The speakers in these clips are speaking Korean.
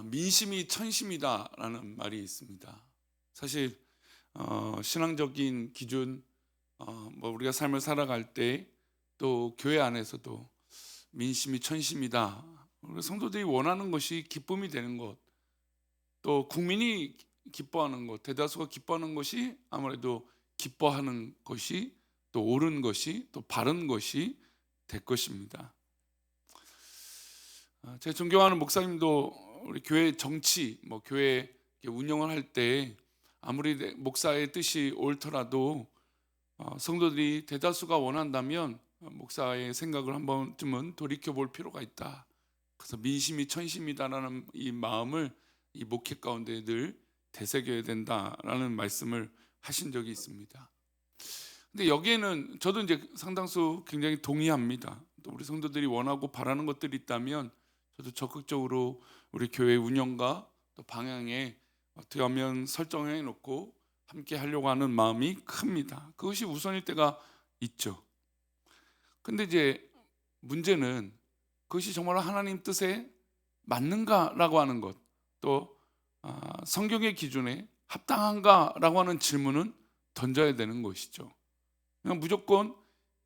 민심이 천심이다라는 말이 있습니다. 사실 신앙적인 기준, 우리가 삶을 살아갈 때 또 교회 안에서도 민심이 천심이다. 우리 성도들이 원하는 것이 기쁨이 되는 것, 또 국민이 기뻐하는 것, 대다수가 기뻐하는 것이 아무래도 기뻐하는 것이 또 옳은 것이 또 바른 것이 될 것입니다. 제가 존경하는 목사님도 우리 교회 정치, 교회 운영을 할 때 아무리 목사의 뜻이 옳더라도 성도들이 대다수가 원한다면 목사의 생각을 한 번쯤은 돌이켜 볼 필요가 있다. 그래서 민심이 천심이다라는 이 마음을 이 목회 가운데 늘 되새겨야 된다라는 말씀을 하신 적이 있습니다. 근데 여기에는 저도 이제 상당수 굉장히 동의합니다. 또 우리 성도들이 원하고 바라는 것들이 있다면 저도 적극적으로 우리 교회 운영과 또 방향에 어떻게 하면 설정해 놓고 함께 하려고 하는 마음이 큽니다. 그것이 우선일 때가 있죠. 근데 이제 문제는 그것이 정말 하나님 뜻에 맞는가라고 하는 것, 또 성경의 기준에 합당한가라고 하는 질문은 던져야 되는 것이죠. 그냥 무조건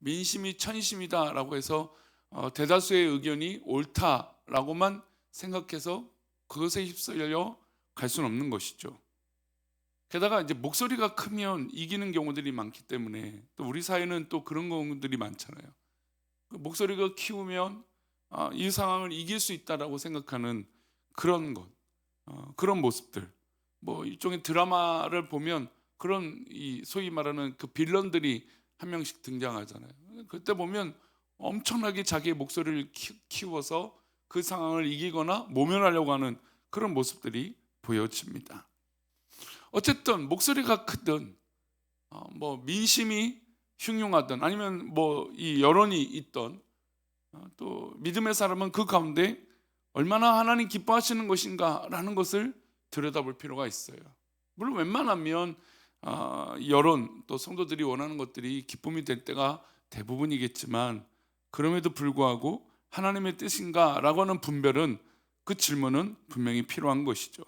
민심이 천심이다라고 해서 대다수의 의견이 옳다라고만 생각해서 그것에 휩쓸려 갈 수는 없는 것이죠. 게다가 이제 목소리가 크면 이기는 경우들이 많기 때문에 또 우리 사회는 또 그런 경우들이 많잖아요. 목소리가 키우면 이 상황을 이길 수 있다라고 생각하는 그런 것, 그런 모습들. 일종의 드라마를 보면 그런 이 소위 말하는 그 빌런들이 한 명씩 등장하잖아요. 그때 보면 엄청나게 자기의 목소리를 키워서 그 상황을 이기거나 모면하려고 하는 그런 모습들이 보여집니다. 어쨌든 목소리가 크든 민심이 흉흉하든 아니면 이 여론이 있던 또 믿음의 사람은 그 가운데 얼마나 하나님 기뻐하시는 것인가라는 것을 들여다볼 필요가 있어요. 물론 웬만하면 여론 또 성도들이 원하는 것들이 기쁨이 될 때가 대부분이겠지만 그럼에도 불구하고 하나님의 뜻인가라고 하는 분별은 그 질문은 분명히 필요한 것이죠.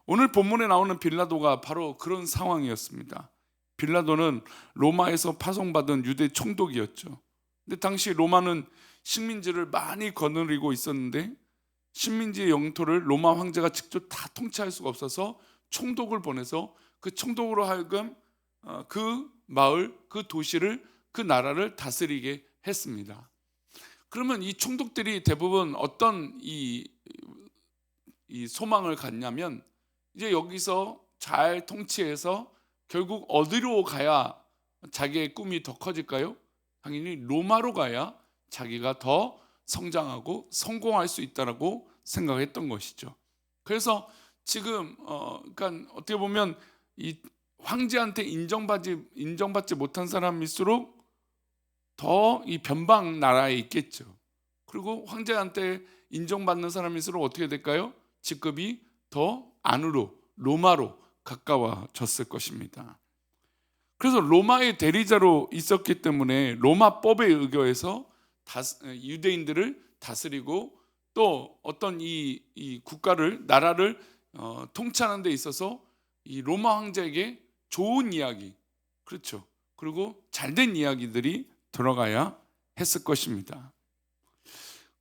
오늘 본문에 나오는 빌라도가 바로 그런 상황이었습니다. 빌라도는 로마에서 파송받은 유대 총독이었죠. 근데 당시 로마는 식민지를 많이 거느리고 있었는데 식민지의 영토를 로마 황제가 직접 다 통치할 수가 없어서 총독을 보내서 그 총독으로 하여금 그 마을, 그 도시를, 그 나라를 다스리게 했습니다. 그러면 이 총독들이 대부분 어떤 이 소망을 갖냐면 이제 여기서 잘 통치해서 결국 어디로 가야 자기의 꿈이 더 커질까요? 당연히 로마로 가야 자기가 더 성장하고 성공할 수 있다라고 생각했던 것이죠. 그래서 지금 그러니까 어떻게 보면 이 황제한테 인정받지 못한 사람일수록 더 이 변방 나라에 있겠죠. 그리고 황제한테 인정받는 사람일수록 어떻게 될까요? 직급이 더 안으로 로마로 가까워졌을 것입니다. 그래서 로마의 대리자로 있었기 때문에 로마법에 의거해서 유대인들을 다스리고 또 어떤 이 국가를 나라를 통치하는 데 있어서 이 로마 황제에게 좋은 이야기, 그렇죠. 그리고 잘된 이야기들이 들어가야 했을 것입니다.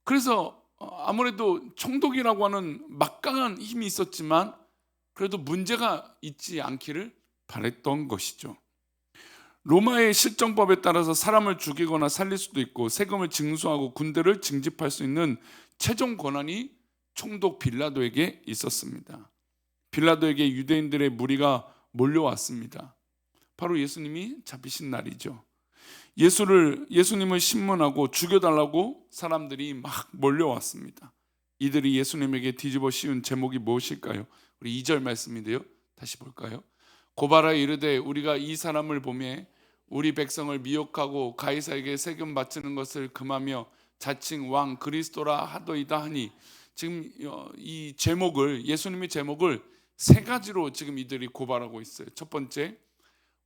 그래서 아무래도 총독이라고 하는 막강한 힘이 있었지만 그래도 문제가 있지 않기를 바랬던 것이죠. 로마의 실정법에 따라서 사람을 죽이거나 살릴 수도 있고 세금을 징수하고 군대를 징집할 수 있는 최종 권한이 총독 빌라도에게 있었습니다. 빌라도에게 유대인들의 무리가 몰려왔습니다. 바로 예수님이 잡히신 날이죠. 예수님을 신문하고 죽여달라고 사람들이 막 몰려왔습니다. 이들이 예수님에게 뒤집어 씌운 제목이 무엇일까요? 우리 2절 말씀인데요. 다시 볼까요? 고발하여 이르되 우리가 이 사람을 보매 우리 백성을 미혹하고 가이사에게 세금 바치는 것을 금하며 자칭 왕 그리스도라 하더이다 하니, 지금 이 제목을, 예수님의 제목을 세 가지로 지금 이들이 고발하고 있어요. 첫 번째,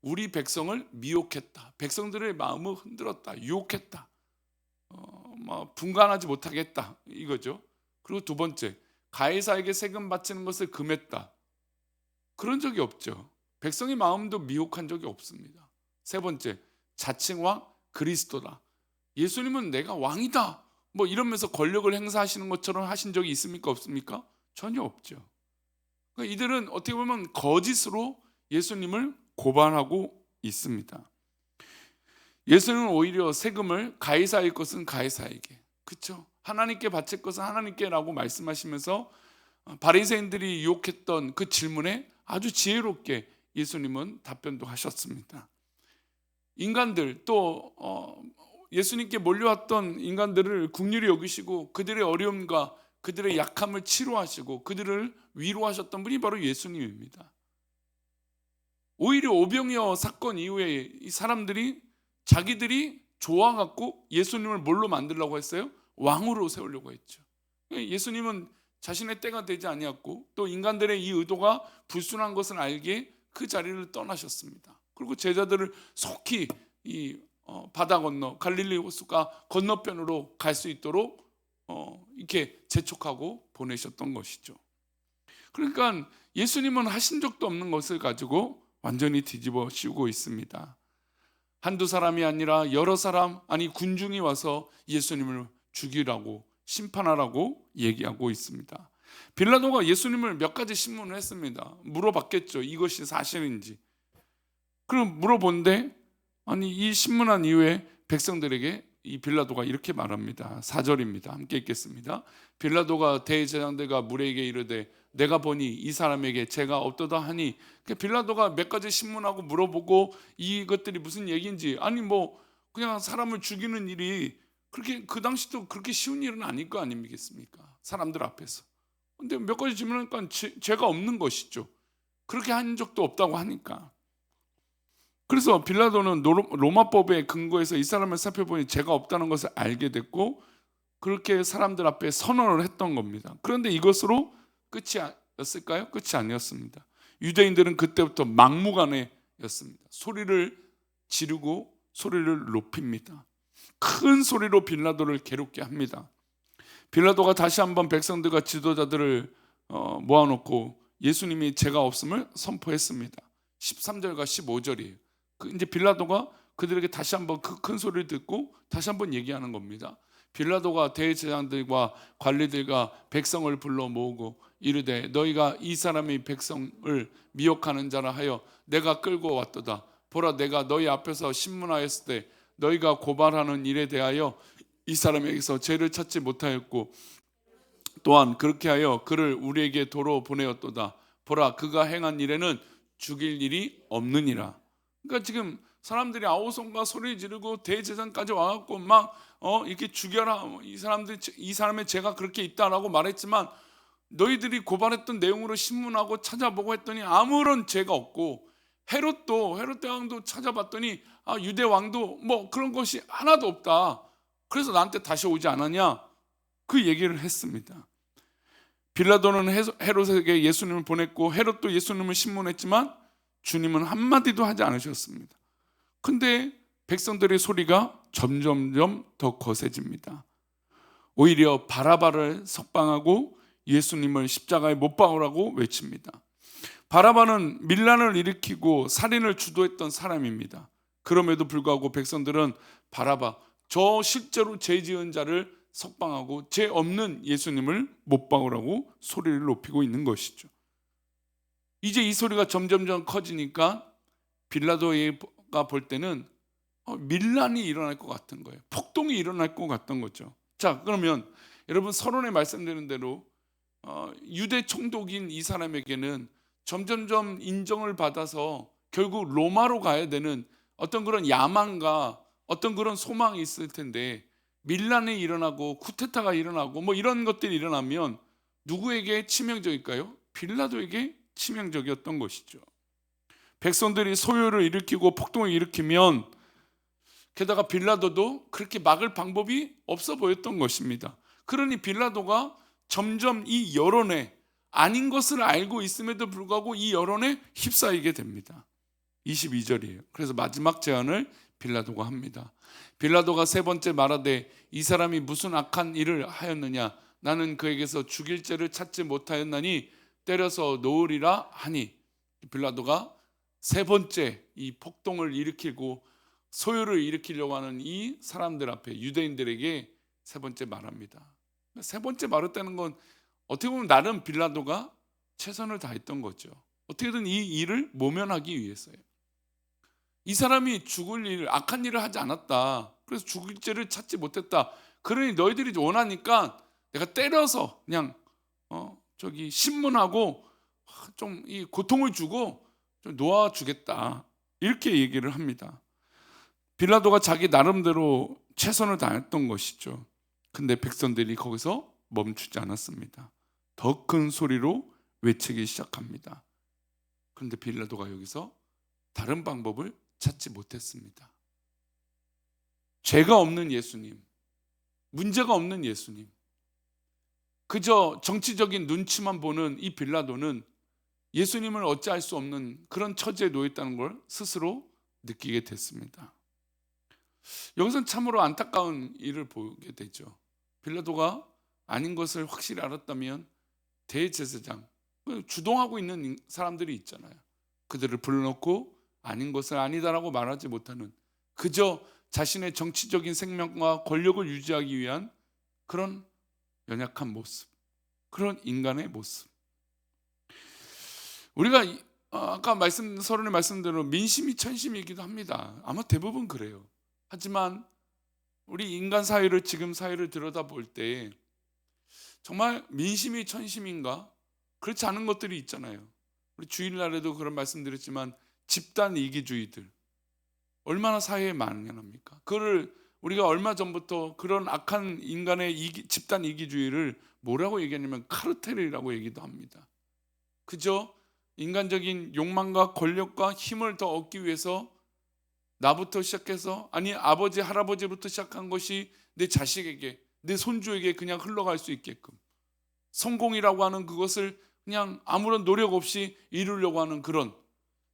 우리 백성을 미혹했다. 백성들의 마음을 흔들었다. 유혹했다. 분간하지 못하겠다. 이거죠. 그리고 두 번째, 가이사에게 세금 바치는 것을 금했다. 그런 적이 없죠. 백성의 마음도 미혹한 적이 없습니다. 세 번째, 자칭왕 그리스도다. 예수님은 내가 왕이다. 뭐 이러면서 권력을 행사하시는 것처럼 하신 적이 있습니까? 없습니까? 전혀 없죠. 그러니까 이들은 어떻게 보면 거짓으로 예수님을 고발하고 있습니다. 예수님은 오히려 세금을 가이사의 것은 가이사에게, 그렇죠? 하나님께 바칠 것은 하나님께라고 말씀하시면서 바리새인들이 유혹했던 그 질문에 아주 지혜롭게 예수님은 답변도 하셨습니다. 인간들 또 예수님께 몰려왔던 인간들을 긍휼히 여기시고 그들의 어려움과 그들의 약함을 치료하시고 그들을 위로하셨던 분이 바로 예수님입니다. 오히려 오병이어 사건 이후에 이 사람들이 자기들이 좋아갖고 예수님을 뭘로 만들려고 했어요? 왕으로 세우려고 했죠. 예수님은 자신의 때가 되지 아니었고 또 인간들의 이 의도가 불순한 것을 알기에 그 자리를 떠나셨습니다. 그리고 제자들을 속히 이 바다 건너 갈릴리 호수가 건너편으로 갈 수 있도록 이렇게 재촉하고 보내셨던 것이죠. 그러니까 예수님은 하신 적도 없는 것을 가지고 완전히 뒤집어 씌우고 있습니다. 한두 사람이 아니라 여러 사람, 아니 군중이 와서 예수님을 죽이라고 심판하라고 얘기하고 있습니다. 빌라도가 예수님을 몇 가지 신문을 했습니다. 물어봤겠죠. 이것이 사실인지. 그럼 물어본데 아니 이 신문한 이후에 백성들에게 이 빌라도가 이렇게 말합니다. 4절입니다. 함께 읽겠습니다. 빌라도가 대제사장들과 무리에게 이르되 내가 보니 이 사람에게 죄가 없도다 하니, 빌라도가 몇 가지 신문하고 물어보고 이것들이 무슨 얘기인지, 아니 뭐 그냥 사람을 죽이는 일이 그렇게 그 당시도 그렇게 쉬운 일은 아닐 거 아니겠습니까? 사람들 앞에서. 근데 몇 가지 질문하니까 죄가 없는 것이죠. 그렇게 한 적도 없다고 하니까. 그래서 빌라도는 로마법에 근거해서 이 사람을 살펴보니 죄가 없다는 것을 알게 됐고 그렇게 사람들 앞에 선언을 했던 겁니다. 그런데 이것으로 끝이었을까요? 끝이 아니었습니다. 유대인들은 그때부터 막무가내였습니다. 소리를 지르고 소리를 높입니다. 큰 소리로 빌라도를 괴롭게 합니다. 빌라도가 다시 한번 백성들과 지도자들을 모아놓고 예수님이 죄가 없음을 선포했습니다. 13절과 15절이에요. 이제 빌라도가 그들에게 다시 한번 그 큰 소리를 듣고 다시 한번 얘기하는 겁니다. 빌라도가 대제사장들과 관리들과 백성을 불러 모으고 이르되 너희가 이 사람이 백성을 미혹하는 자라 하여 내가 끌고 왔도다. 보라, 내가 너희 앞에서 신문하였을 때 너희가 고발하는 일에 대하여 이 사람에게서 죄를 찾지 못하였고 또한 그렇게 하여 그를 우리에게 도로 보내었도다. 보라, 그가 행한 일에는 죽일 일이 없느니라. 그러니까 지금 사람들이 아우성과 소리 지르고 대제사장까지 와갖고 막 이렇게 죽여라, 이 사람의 죄가 그렇게 있다라고 말했지만 너희들이 고발했던 내용으로 신문하고 찾아보고 했더니 아무런 죄가 없고 헤롯 대왕도 찾아봤더니 유대 왕도 뭐 그런 것이 하나도 없다. 그래서 나한테 다시 오지 않았냐? 그 얘기를 했습니다. 빌라도는 헤롯에게 예수님을 보냈고 헤롯도 예수님을 신문했지만 주님은 한마디도 하지 않으셨습니다. 근데 백성들의 소리가 점점점 더 거세집니다. 오히려 바라바를 석방하고 예수님을 십자가에 못 박으라고 외칩니다. 바라바는 밀란을 일으키고 살인을 주도했던 사람입니다. 그럼에도 불구하고 백성들은 바라바, 저 실제로 죄 지은 자를 석방하고 죄 없는 예수님을 못 박으라고 소리를 높이고 있는 것이죠. 이제 이 소리가 점점점 커지니까 빌라도가 볼 때는 밀란이 일어날 것 같은 거예요. 폭동이 일어날 것 같던 거죠. 자, 그러면 여러분 서론에 말씀드린 대로 유대 총독인 이 사람에게는 점점점 인정을 받아서 결국 로마로 가야 되는 어떤 그런 야망과 어떤 그런 소망이 있을 텐데 밀란이 일어나고 쿠데타가 일어나고 뭐 이런 것들이 일어나면 누구에게 치명적일까요? 빌라도에게 치명적이었던 것이죠. 백성들이 소요를 일으키고 폭동을 일으키면 게다가 빌라도도 그렇게 막을 방법이 없어 보였던 것입니다. 그러니 빌라도가 점점 이 여론에 아닌 것을 알고 있음에도 불구하고 이 여론에 휩싸이게 됩니다. 22절이에요. 그래서 마지막 제안을 빌라도가 합니다. 빌라도가 세 번째 말하되 이 사람이 무슨 악한 일을 하였느냐? 나는 그에게서 죽일 죄를 찾지 못하였나니 때려서 놓으리라 하니, 빌라도가 세 번째 이 폭동을 일으키고 소요를 일으키려고 하는 이 사람들 앞에, 유대인들에게 세 번째 말합니다. 세 번째 말했다는 건 어떻게 보면 나름 빌라도가 최선을 다했던 거죠. 어떻게든 이 일을 모면하기 위해서요. 이 사람이 죽을 일, 악한 일을 하지 않았다. 그래서 죽을 죄를 찾지 못했다. 그러니 너희들이 원하니까 내가 때려서 그냥 신문하고 좀 이 고통을 주고 좀 놓아주겠다. 이렇게 얘기를 합니다. 빌라도가 자기 나름대로 최선을 다했던 것이죠. 근데 백성들이 거기서 멈추지 않았습니다. 더 큰 소리로 외치기 시작합니다. 그런데 빌라도가 여기서 다른 방법을 찾지 못했습니다. 죄가 없는 예수님, 문제가 없는 예수님, 그저 정치적인 눈치만 보는 이 빌라도는 예수님을 어찌할 수 없는 그런 처지에 놓였다는 걸 스스로 느끼게 됐습니다. 여기서는 참으로 안타까운 일을 보게 되죠. 빌라도가 아닌 것을 확실히 알았다면 대제사장, 주동하고 있는 사람들이 있잖아요. 그들을 불러놓고 아닌 것을 아니다라고 말하지 못하는, 그저 자신의 정치적인 생명과 권력을 유지하기 위한 그런 연약한 모습, 그런 인간의 모습. 우리가 아까 서론에 말씀대로 민심이 천심이기도 합니다. 아마 대부분 그래요. 하지만 우리 인간 사회를, 지금 사회를 들여다볼 때 정말 민심이 천심인가? 그렇지 않은 것들이 있잖아요. 우리 주일날에도 그런 말씀드렸지만 집단 이기주의들 얼마나 사회에 만연합니까? 그거를 우리가 얼마 전부터 그런 악한 인간의 집단 이기주의를 뭐라고 얘기하냐면 카르텔이라고 얘기도 합니다. 그저 인간적인 욕망과 권력과 힘을 더 얻기 위해서 나부터 시작해서, 아니 아버지 할아버지부터 시작한 것이 내 자식에게, 내 손주에게 그냥 흘러갈 수 있게끔, 성공이라고 하는 그것을 그냥 아무런 노력 없이 이루려고 하는 그런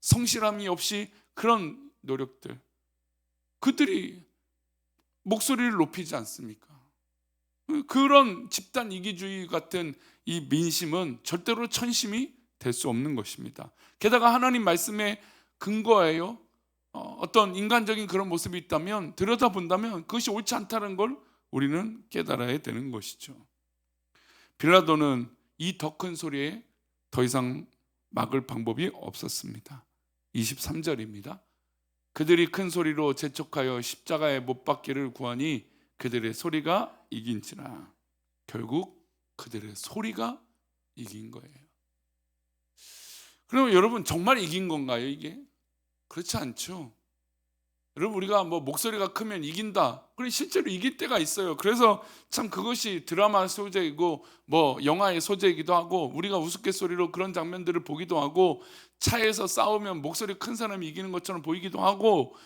성실함이 없이 그런 노력들, 그들이 목소리를 높이지 않습니까? 그런 집단 이기주의 같은 이 민심은 절대로 천심이 될 수 없는 것입니다. 게다가 하나님 말씀의 근거예요. 어떤 인간적인 그런 모습이 있다면, 들여다본다면 그것이 옳지 않다는 걸 우리는 깨달아야 되는 것이죠. 빌라도는 이 더 큰 소리에 더 이상 막을 방법이 없었습니다. 23절입니다. 그들이 큰 소리로 재촉하여 십자가에 못 박기를 구하니 그들의 소리가 이긴지라. 결국 그들의 소리가 이긴 거예요. 그럼 여러분, 정말 이긴 건가요, 이게? 그렇지 않죠. 여러분, 우리가 목소리가 크면 이긴다, 그래 실제로 이길 때가 있어요. 그래서 참 그것이 드라마 소재이고 영화의 소재이기도 하고, 우리가 우스갯소리로 그런 장면들을 보기도 하고, 차에서 싸우면 목소리 큰 사람이 이기는 것처럼 보이기도 하고,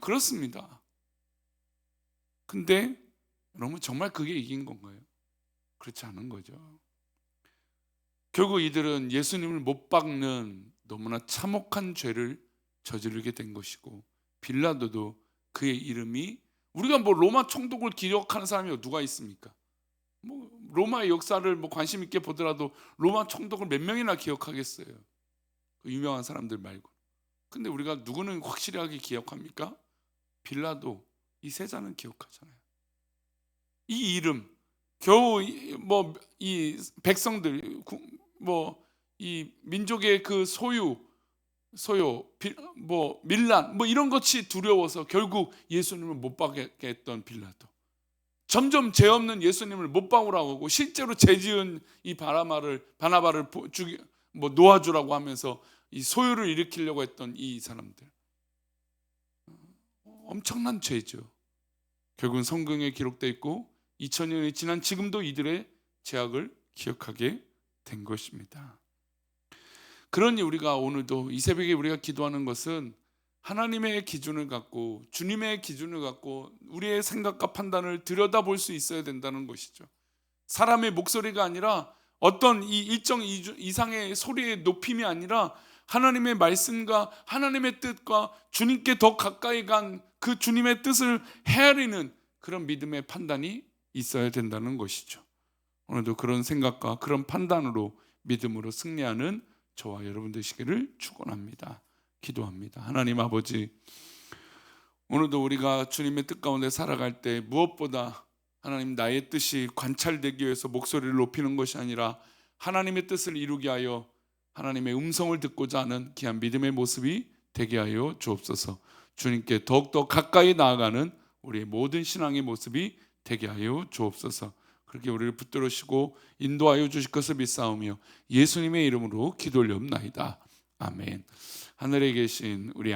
그렇습니다. 근데 여러분, 정말 그게 이긴 건가요? 그렇지 않은 거죠. 결국 이들은 예수님을 못 박는 너무나 참혹한 죄를 저지르게 된 것이고, 빌라도도 그의 이름이, 우리가 로마 총독을 기억하는 사람이 누가 있습니까? 로마의 역사를 관심 있게 보더라도 로마 총독을 몇 명이나 기억하겠어요? 그 유명한 사람들 말고. 근데 우리가 누구는 확실하게 기억합니까? 빌라도, 이 세자는 기억하잖아요. 이 이름, 겨우 이 백성들, 이 민족의 그 소요, 밀란, 이런 것이 두려워서 결국 예수님을 못 박게 했던 빌라도, 점점 죄 없는 예수님을 못 박으라고 하고, 실제로 죄 지은 이 바나바를 놓아주라고 하면서 이 소요를 일으키려고 했던 이 사람들, 엄청난 죄죠. 결국은 성경에 기록되어 있고 2000년이 지난 지금도 이들의 죄악을 기억하게 된 것입니다. 그러니 우리가 오늘도 이 새벽에 우리가 기도하는 것은 하나님의 기준을 갖고, 주님의 기준을 갖고 우리의 생각과 판단을 들여다볼 수 있어야 된다는 것이죠. 사람의 목소리가 아니라, 어떤 이 일정 이상의 소리의 높임이 아니라, 하나님의 말씀과 하나님의 뜻과 주님께 더 가까이 간 그 주님의 뜻을 헤아리는 그런 믿음의 판단이 있어야 된다는 것이죠. 오늘도 그런 생각과 그런 판단으로 믿음으로 승리하는 저와 여러분 되시기를 축원합니다. 기도합니다. 하나님 아버지, 오늘도 우리가 주님의 뜻 가운데 살아갈 때 무엇보다 하나님 나의 뜻이 관찰되기 위해서 목소리를 높이는 것이 아니라 하나님의 뜻을 이루게 하여 하나님의 음성을 듣고자 하는 귀한 믿음의 모습이 되게 하여 주옵소서. 주님께 더욱더 가까이 나아가는 우리의 모든 신앙의 모습이 되게 하여 주옵소서. 그렇게 우리를 붙들으시고 인도하여 주실 것을 믿사오며 예수님의 이름으로 기도 올리옵나이다. 아멘. 하늘에 계신 우리